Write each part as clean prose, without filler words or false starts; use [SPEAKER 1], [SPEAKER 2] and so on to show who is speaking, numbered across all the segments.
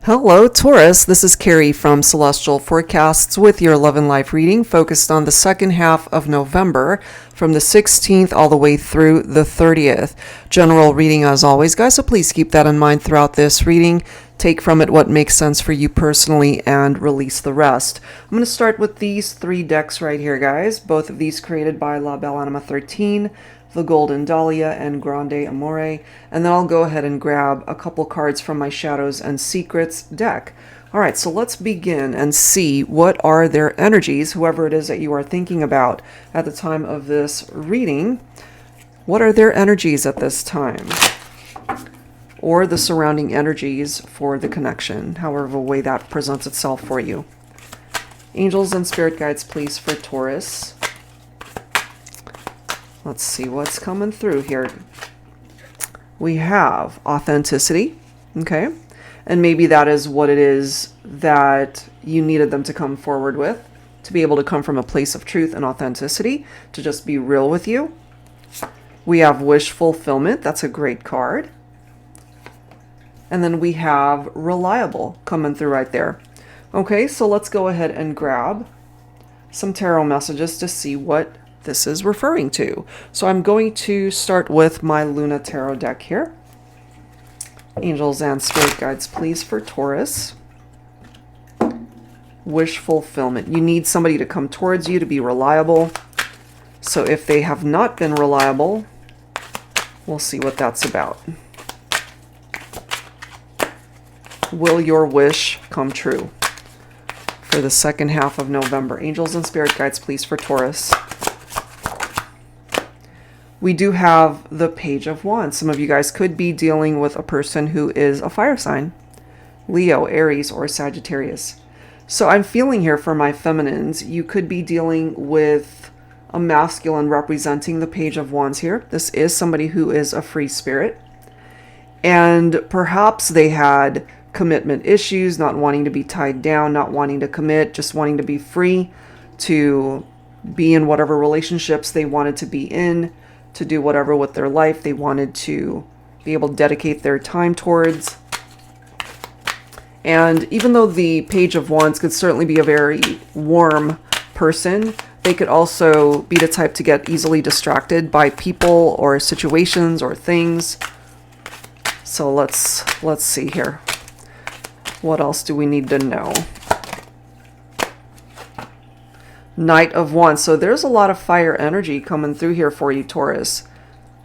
[SPEAKER 1] Hello, Taurus. This is Carrie from Celestial Forecasts with your Love and Life reading focused on the second half of November from the 16th all the way through the 30th. General reading as always, guys, so please keep that in mind throughout this reading. Take from it what makes sense for you personally and release the rest. I'm going to start with these three decks right here, guys. Both of these created by La Belle Anima 13. The Golden Dahlia and Grande Amore, and then I'll go ahead and grab a couple cards from my Shadows and Secrets deck. Alright, so let's begin and see what are their energies, whoever it is that you are thinking about at the time of this reading. What are their energies at this time? Or the surrounding energies for the connection, however way that presents itself for you. Angels and spirit guides, please, for Taurus. Let's see what's coming through here. We have authenticity, okay? And maybe that is what it is that you needed them to come forward with, to be able to come from a place of truth and authenticity, to just be real with you. We have wish fulfillment. That's a great card. And then we have reliable coming through right there. Okay, so let's go ahead and grab some tarot messages to see what this is referring to. So I'm going to start with my Luna Tarot deck here. Angels and spirit guides, please, for Taurus. Wish fulfillment. You need somebody to come towards you to be reliable. So if they have not been reliable, we'll see what that's about. Will your wish come true for the second half of November? Angels and spirit guides, please, for Taurus. We do have the Page of Wands. Some of you guys could be dealing with a person who is a fire sign. Leo, Aries, or Sagittarius. So I'm feeling here for my feminines, you could be dealing with a masculine representing the Page of Wands here. This is somebody who is a free spirit. And perhaps they had commitment issues, not wanting to be tied down, not wanting to commit, just wanting to be free to be in whatever relationships they wanted to be in, to do whatever with their life they wanted to be able to dedicate their time towards. And even though the Page of Wands could certainly be a very warm person, they could also be the type to get easily distracted by people or situations or things. So let's see here. What else do we need to know? Knight of Wands. So there's a lot of fire energy coming through here for you, Taurus.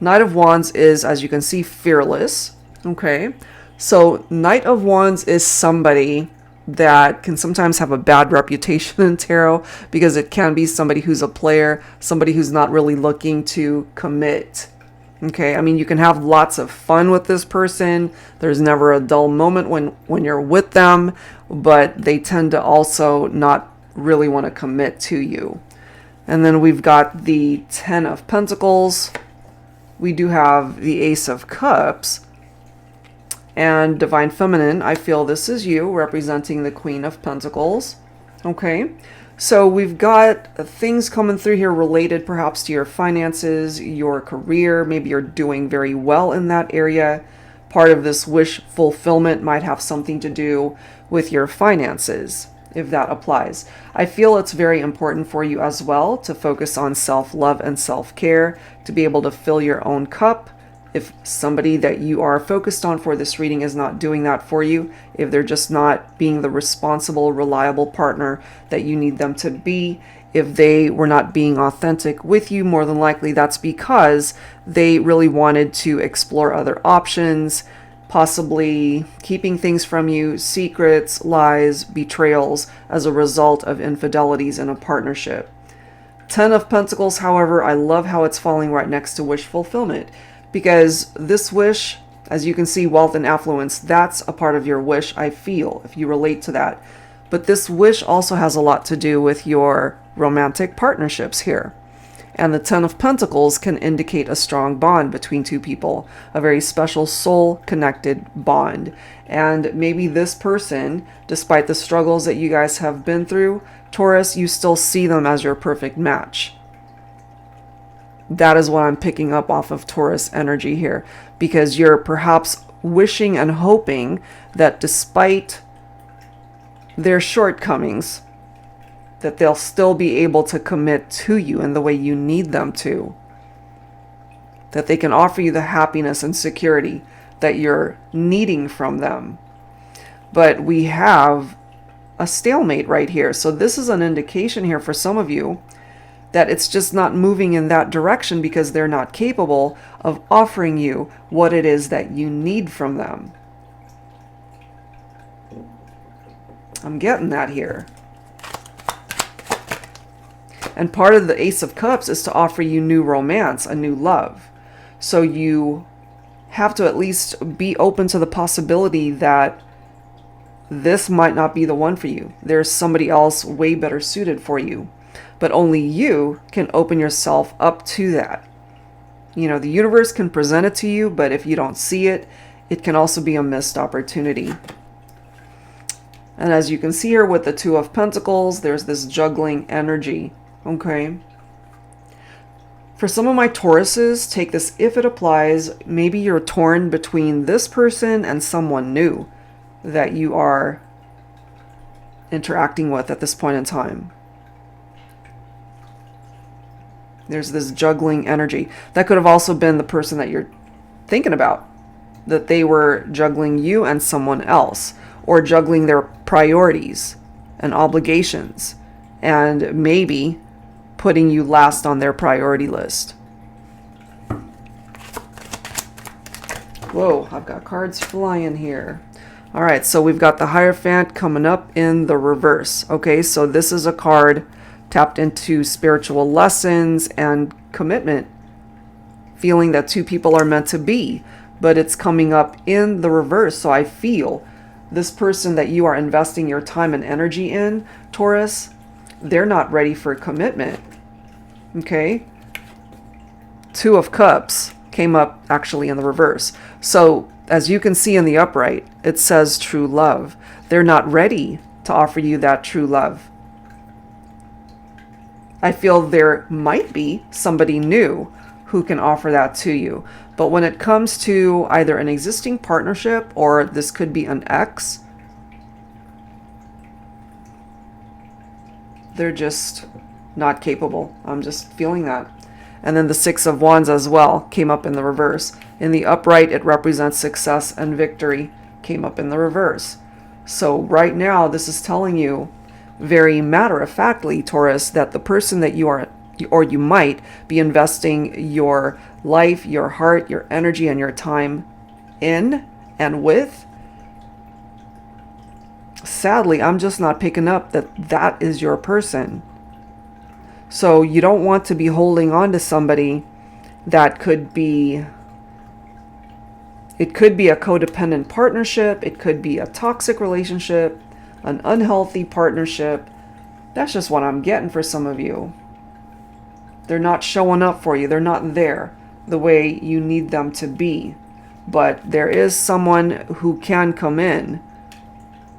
[SPEAKER 1] Knight of Wands is, as you can see, fearless. Okay. So Knight of Wands is somebody that can sometimes have a bad reputation in tarot because it can be somebody who's a player, somebody who's not really looking to commit. Okay. I mean, you can have lots of fun with this person. There's never a dull moment when you're with them, but they tend to also not really want to commit to you. And then we've got the Ten of Pentacles. We do have the Ace of Cups. And Divine Feminine, I feel this is you, representing the Queen of Pentacles. Okay, so we've got things coming through here related perhaps to your finances, your career. Maybe you're doing very well in that area. Part of this wish fulfillment might have something to do with your finances, if that applies. I feel it's very important for you as well to focus on self-love and self-care, to be able to fill your own cup. If somebody that you are focused on for this reading is not doing that for you, if they're just not being the responsible, reliable partner that you need them to be, if they were not being authentic with you, more than likely that's because they really wanted to explore other options, possibly keeping things from you, secrets, lies, betrayals as a result of infidelities in a partnership. Ten of Pentacles, however, I love how it's falling right next to wish fulfillment, because this wish, as you can see, wealth and affluence, that's a part of your wish, I feel, if you relate to that. But this wish also has a lot to do with your romantic partnerships here. And the Ten of Pentacles can indicate a strong bond between two people, a very special soul-connected bond. And maybe this person, despite the struggles that you guys have been through, Taurus, you still see them as your perfect match. That is what I'm picking up off of Taurus energy here, because you're perhaps wishing and hoping that despite their shortcomings, that they'll still be able to commit to you in the way you need them to. That they can offer you the happiness and security that you're needing from them. But we have a stalemate right here. So this is an indication here for some of you that it's just not moving in that direction because they're not capable of offering you what it is that you need from them. I'm getting that here. And part of the Ace of Cups is to offer you new romance, a new love. So you have to at least be open to the possibility that this might not be the one for you. There's somebody else way better suited for you. But only you can open yourself up to that. You know, the universe can present it to you, but if you don't see it, it can also be a missed opportunity. And as you can see here with the Two of Pentacles, there's this juggling energy. Okay. For some of my Tauruses, take this if it applies. Maybe you're torn between this person and someone new that you are interacting with at this point in time. There's this juggling energy. That could have also been the person that you're thinking about. That they were juggling you and someone else. Or juggling their priorities and obligations. And maybe putting you last on their priority list. Whoa, I've got cards flying here. All right, so we've got the Hierophant coming up in the reverse. Okay, so this is a card tapped into spiritual lessons and commitment. Feeling that two people are meant to be, but it's coming up in the reverse. So I feel this person that you are investing your time and energy in, Taurus, they're not ready for commitment. Okay? Two of Cups came up actually in the reverse. So as you can see in the upright, it says true love. They're not ready to offer you that true love. I feel there might be somebody new who can offer that to you. But when it comes to either an existing partnership or this could be an ex, they're just not capable. I'm just feeling that. And then the Six of Wands as well came up in the reverse. In the upright, it represents success and victory, came up in the reverse. So right now, this is telling you very matter-of-factly, Taurus, that the person that you are, or you might be investing your life, your heart, your energy, and your time in and with, sadly, I'm just not picking up that that is your person. So you don't want to be holding on to somebody that could be, it could be a codependent partnership, it could be a toxic relationship, an unhealthy partnership. That's just what I'm getting for some of you. They're not showing up for you. They're not there the way you need them to be. But there is someone who can come in,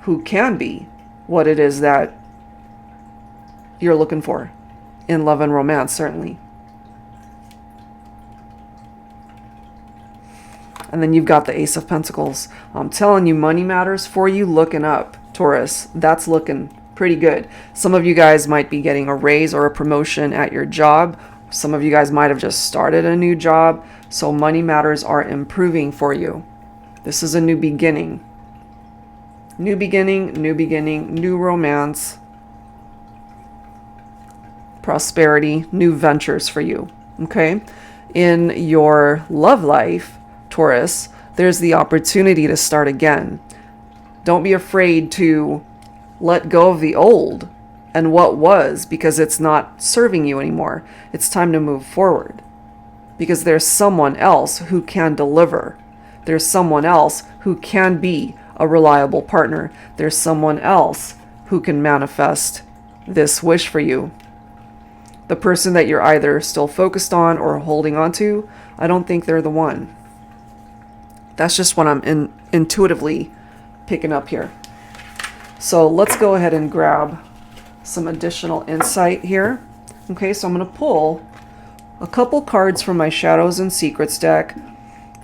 [SPEAKER 1] who can be what it is that you're looking for in love and romance, certainly. And then you've got the Ace of Pentacles. I'm telling you, money matters for you. Looking up, Taurus. That's looking pretty good. Some of you guys might be getting a raise or a promotion at your job. Some of you guys might have just started a new job. So money matters are improving for you. This is a new beginning. New beginning, new beginning, new romance, prosperity, new ventures for you. Okay? In your love life, Taurus, there's the opportunity to start again. Don't be afraid to let go of the old and what was, because it's not serving you anymore. It's time to move forward because there's someone else who can deliver. There's someone else who can be a reliable partner. There's someone else who can manifest this wish for you. The person that you're either still focused on or holding on to, I don't think they're the one. That's just what I'm intuitively picking up here. So let's go ahead and grab some additional insight here. Okay, so I'm going to pull a couple cards from my Shadows and Secrets deck.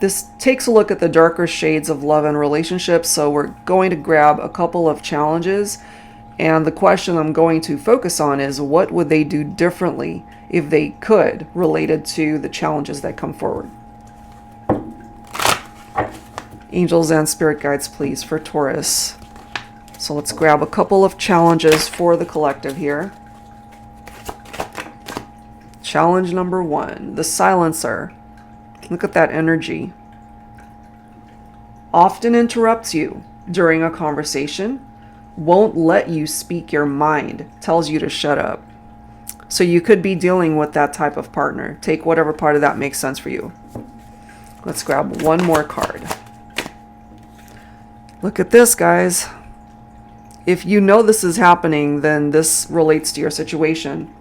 [SPEAKER 1] This takes a look at the darker shades of love and relationships, so we're going to grab a couple of challenges, and the question I'm going to focus on is what would they do differently if they could, related to the challenges that come forward. Angels and spirit guides, please, for Taurus. So let's grab a couple of challenges for the collective here. Challenge number 1, the silencer. Look at that energy. Often interrupts you during a conversation, won't let you speak your mind, tells you to shut up. So you could be dealing with that type of partner. Take whatever part of that makes sense for you. Let's grab one more card. Look at this, guys. If you know this is happening, then this relates to your situation.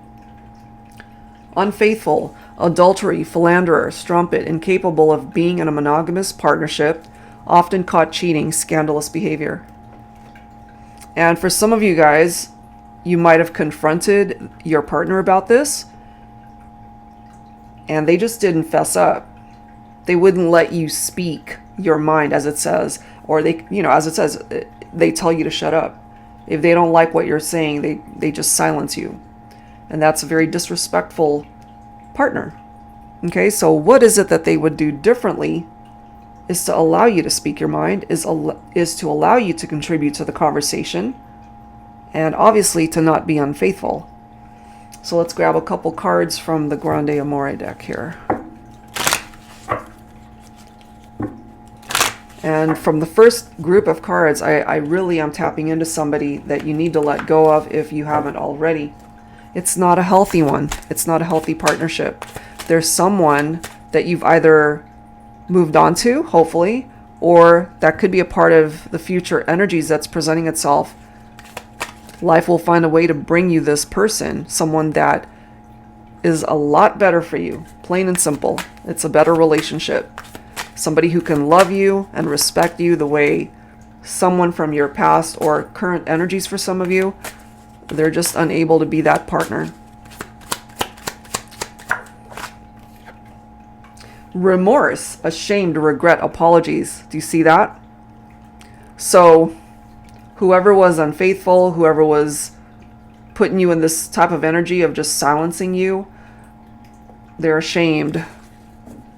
[SPEAKER 1] Unfaithful, adultery, philanderer, strumpet, incapable of being in a monogamous partnership, often caught cheating, scandalous behavior. And for some of you guys, you might have confronted your partner about this, and they just didn't fess up. They wouldn't let you speak your mind, as it says, or they, as it says, they tell you to shut up. If they don't like what you're saying, they just silence you. And that's a very disrespectful partner. Okay, so what is it that they would do differently is to allow you to speak your mind, is to allow you to contribute to the conversation, and obviously to not be unfaithful. So let's grab a couple cards from the Grande Amore deck here. And from the first group of cards, I really am tapping into somebody that you need to let go of if you haven't already. It's not a healthy one. It's not a healthy partnership. There's someone that you've either moved on to, hopefully, or that could be a part of the future energies that's presenting itself. Life will find a way to bring you this person, someone that is a lot better for you, plain and simple. It's a better relationship. Somebody who can love you and respect you the way someone from your past or current energies for some of you, they're just unable to be that partner. Remorse, ashamed, regret, apologies. Do you see that? So whoever was unfaithful, whoever was putting you in this type of energy of just silencing you, they're ashamed.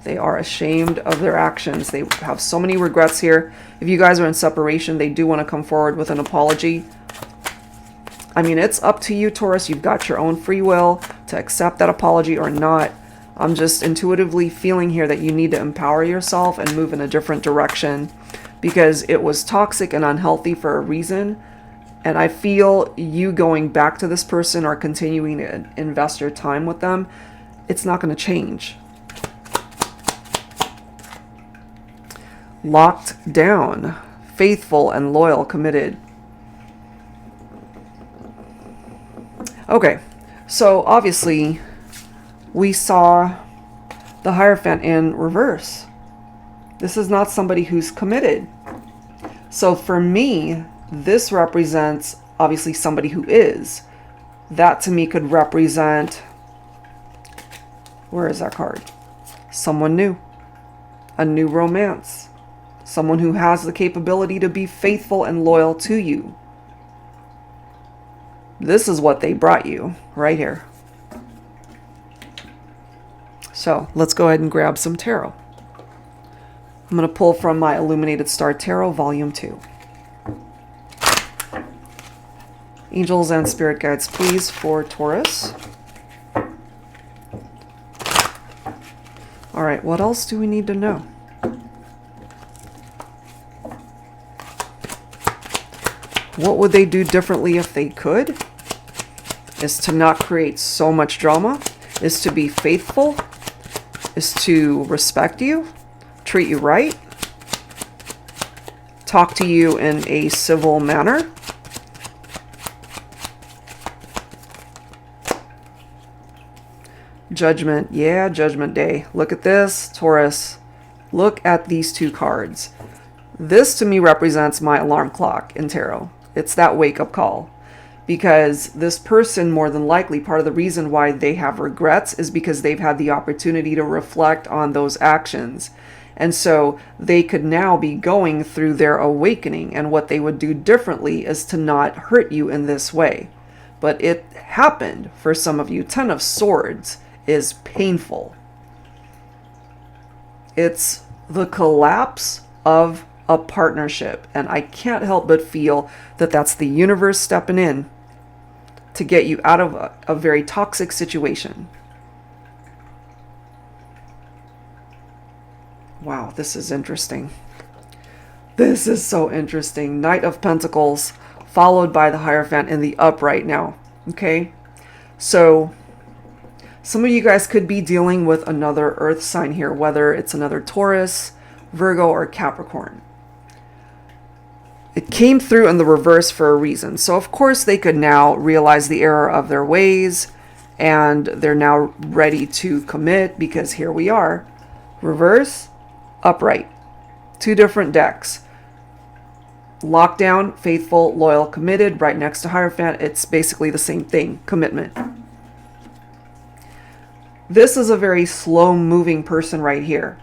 [SPEAKER 1] They are ashamed of their actions. They have so many regrets here. If you guys are in separation, they do want to come forward with an apology. I mean, it's up to you, Taurus. You've got your own free will to accept that apology or not. I'm just intuitively feeling here that you need to empower yourself and move in a different direction because it was toxic and unhealthy for a reason. And I feel you going back to this person or continuing to invest your time with them, it's not going to change. Locked down, faithful and loyal, committed. Okay, so obviously we saw the Hierophant in reverse. This is not somebody who's committed. So for me, this represents obviously somebody who is. That to me could represent, where is that card? Someone new, a new romance, someone who has the capability to be faithful and loyal to you. This is what they brought you right here. So let's go ahead and grab some tarot. I'm going to pull from my Illuminated Star Tarot, Volume 2. Angels and spirit guides, please, for Taurus. All right, what else do we need to know? What would they do differently if they could? Is to not create so much drama, is to be faithful, is to respect you, treat you right, talk to you in a civil manner. Judgment, yeah, Judgment Day. Look at this, Taurus. Look at these two cards. This to me represents my alarm clock in tarot. It's that wake-up call. Because this person, more than likely, part of the reason why they have regrets is because they've had the opportunity to reflect on those actions. And so they could now be going through their awakening, and what they would do differently is to not hurt you in this way. But it happened for some of you. 10 of Swords is painful. It's the collapse of a partnership. And I can't help but feel that that's the universe stepping in to get you out of a very toxic situation. Wow, this is interesting. This is so interesting. Knight of Pentacles, followed by the Hierophant in the upright now. Okay? So, some of you guys could be dealing with another earth sign here, whether it's another Taurus, Virgo, or Capricorn. It came through in the reverse for a reason. So, of course, they could now realize the error of their ways, and they're now ready to commit, because here we are. Reverse, upright. Two different decks. Lockdown, faithful, loyal, committed, right next to Hierophant. It's basically the same thing, commitment. This is a very slow-moving person right here.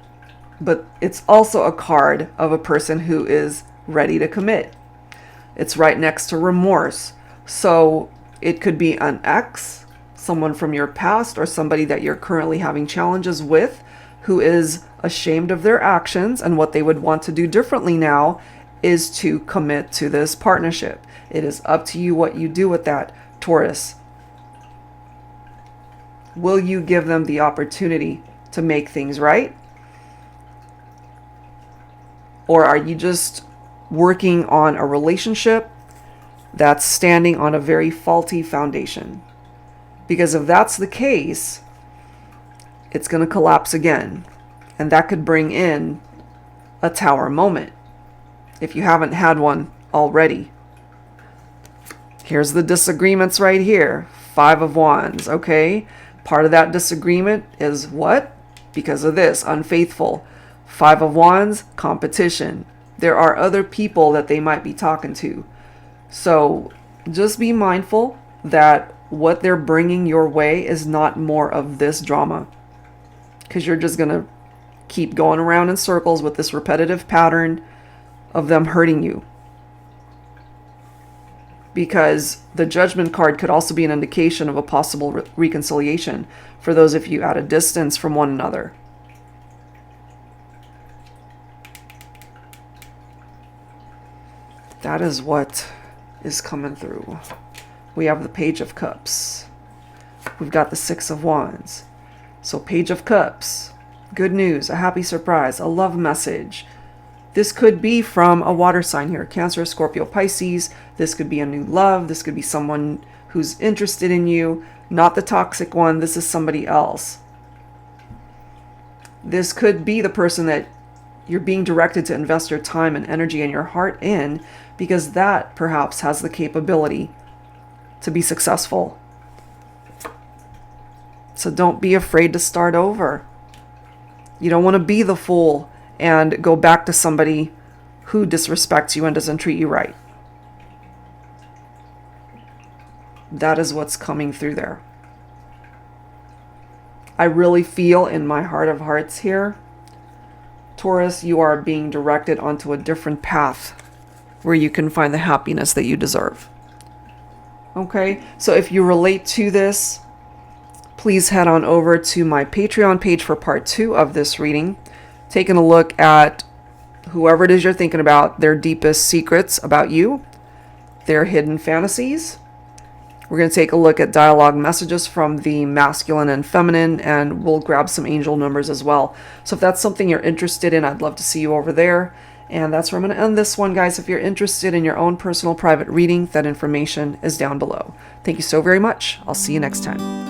[SPEAKER 1] But it's also a card of a person who is ready to commit. It's right next to remorse. So it could be an ex, someone from your past, or somebody that you're currently having challenges with, who is ashamed of their actions, and what they would want to do differently now is to commit to this partnership. It is up to you what you do with that, Taurus. Will you give them the opportunity to make things right? Or are you just working on a relationship that's standing on a very faulty foundation? Because if that's the case, it's going to collapse again. And that could bring in a Tower moment, if you haven't had one already. Here's the disagreements right here. 5 of Wands, okay? Part of that disagreement is what? Because of this, unfaithful. 5 of Wands, competition. There are other people that they might be talking to. So just be mindful that what they're bringing your way is not more of this drama. Because you're just going to keep going around in circles with this repetitive pattern of them hurting you. Because the Judgment card could also be an indication of a possible reconciliation for those of you at a distance from one another. That is what is coming through. We have the Page of Cups. We've got the 6 of Wands. So Page of Cups, good news, a happy surprise, a love message. This could be from a water sign here, Cancer, Scorpio, Pisces. This could be a new love. This could be someone who's interested in you, not the toxic one. This is somebody else. This could be the person that you're being directed to invest your time and energy and your heart in, because that perhaps has the capability to be successful. So don't be afraid to start over. You don't want to be the fool and go back to somebody who disrespects you and doesn't treat you right. That is what's coming through there. I really feel in my heart of hearts here, Taurus, you are being directed onto a different path where you can find the happiness that you deserve. Okay, so if you relate to this, please head on over to my Patreon page for part 2 of this reading, taking a look at whoever it is you're thinking about, their deepest secrets about you, their hidden fantasies. We're going to take a look at dialogue messages from the masculine and feminine, and we'll grab some angel numbers as well. So if that's something you're interested in, I'd love to see you over there. And that's where I'm going to end this one, guys. If you're interested in your own personal private reading, that information is down below. Thank you so very much. I'll see you next time.